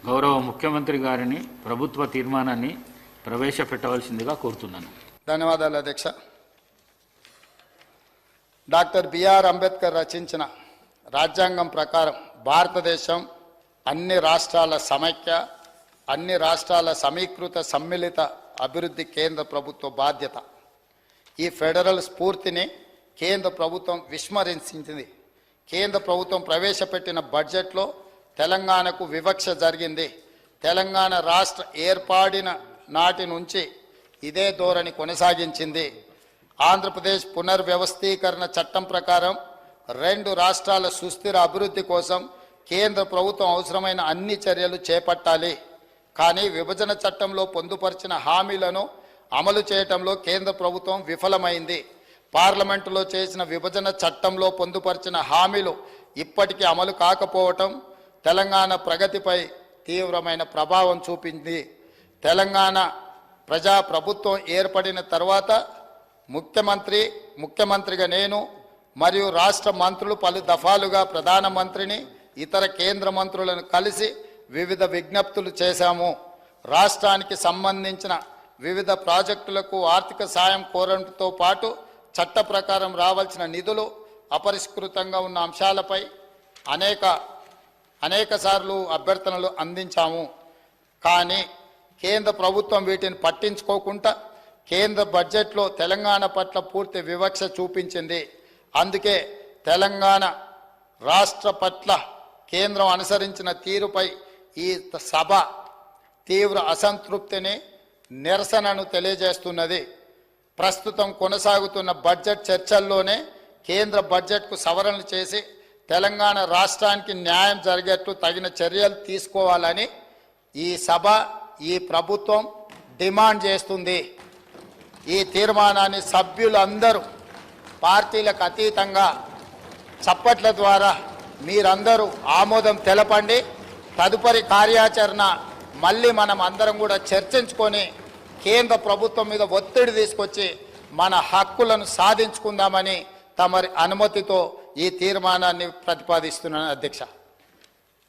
గౌరవ ముఖ్యమంత్రి గారిని ప్రభుత్వ తీర్మానాన్ని ప్రవేశపెట్టవలసిందిగా కోరుతున్నాను. ధన్యవాదాలు అధ్యక్ష. డాక్టర్ బిఆర్ అంబేద్కర్ రచించిన రాజ్యాంగం ప్రకారం భారతదేశం అన్ని రాష్ట్రాల సమైక్య, అన్ని రాష్ట్రాల సమీకృత సమ్మిళిత అభివృద్ధి కేంద్ర ప్రభుత్వ బాధ్యత. ఈ ఫెడరల్ స్ఫూర్తిని కేంద్ర ప్రభుత్వం విస్మరించింది. కేంద్ర ప్రభుత్వం ప్రవేశపెట్టిన బడ్జెట్లో తెలంగాణకు వివక్ష జరిగింది. తెలంగాణ రాష్ట్ర ఏర్పాడిన నాటి నుంచి ఇదే ధోరణి కొనసాగించింది. ఆంధ్రప్రదేశ్ పునర్వ్యవస్థీకరణ చట్టం ప్రకారం 2 రాష్ట్రాల సుస్థిర అభివృద్ధి కోసం కేంద్ర ప్రభుత్వం అవసరమైన అన్ని చర్యలు చేపట్టాలి. కానీ విభజన చట్టంలో పొందుపరిచిన హామీలను అమలు చేయటంలో కేంద్ర ప్రభుత్వం విఫలమైంది. పార్లమెంటులో చేసిన విభజన చట్టంలో పొందుపరిచిన హామీలు ఇప్పటికీ అమలు కాకపోవటం తెలంగాణ ప్రగతిపై తీవ్రమైన ప్రభావం చూపింది. తెలంగాణ ప్రజాప్రభుత్వం ఏర్పడిన తర్వాత ముఖ్యమంత్రిగా నేను మరియు రాష్ట్ర మంత్రులు పలు దఫాలుగా ప్రధానమంత్రిని ఇతర కేంద్ర మంత్రులను కలిసి వివిధ విజ్ఞప్తులు చేశాము. రాష్ట్రానికి సంబంధించిన వివిధ ప్రాజెక్టులకు ఆర్థిక సాయం కోరడంతో పాటు చట్ట ప్రకారం రావాల్సిన నిధులు అపరిష్కృతంగా ఉన్న అంశాలపై అనేక సార్లు అభ్యర్థనలు అందించాము. కానీ కేంద్ర ప్రభుత్వం వీటిని పట్టించుకోకుండా కేంద్ర బడ్జెట్లో తెలంగాణ పట్ల పూర్తి వివక్ష చూపించింది. అందుకే తెలంగాణ రాష్ట్ర పట్ల కేంద్రం అనుసరించిన తీరుపై ఈ సభ తీవ్ర అసంతృప్తిని, నిరసనను తెలియజేస్తున్నది. ప్రస్తుతం కొనసాగుతున్న బడ్జెట్ చర్చల్లోనే కేంద్ర బడ్జెట్కు సవరణలు చేసి తెలంగాణ రాష్ట్రానికి న్యాయం జరిగేట్లు తగిన చర్యలు తీసుకోవాలని ఈ సభ, ఈ ప్రభుత్వం డిమాండ్ చేస్తుంది. ఈ తీర్మానాన్ని సభ్యులందరూ పార్టీలకు అతీతంగా చప్పట్ల ద్వారా మీరందరూ ఆమోదం తెలపండి. తదుపరి కార్యాచరణ మళ్ళీ మనం అందరం కూడా చర్చించుకొని కేంద్ర ప్రభుత్వం మీద ఒత్తిడి తీసుకొచ్చి మన హక్కులను సాధించుకుందామని తమరి అనుమతితో ఈ తీర్మానాన్ని ప్రతిపాదిస్తున్నాను అధ్యక్ష.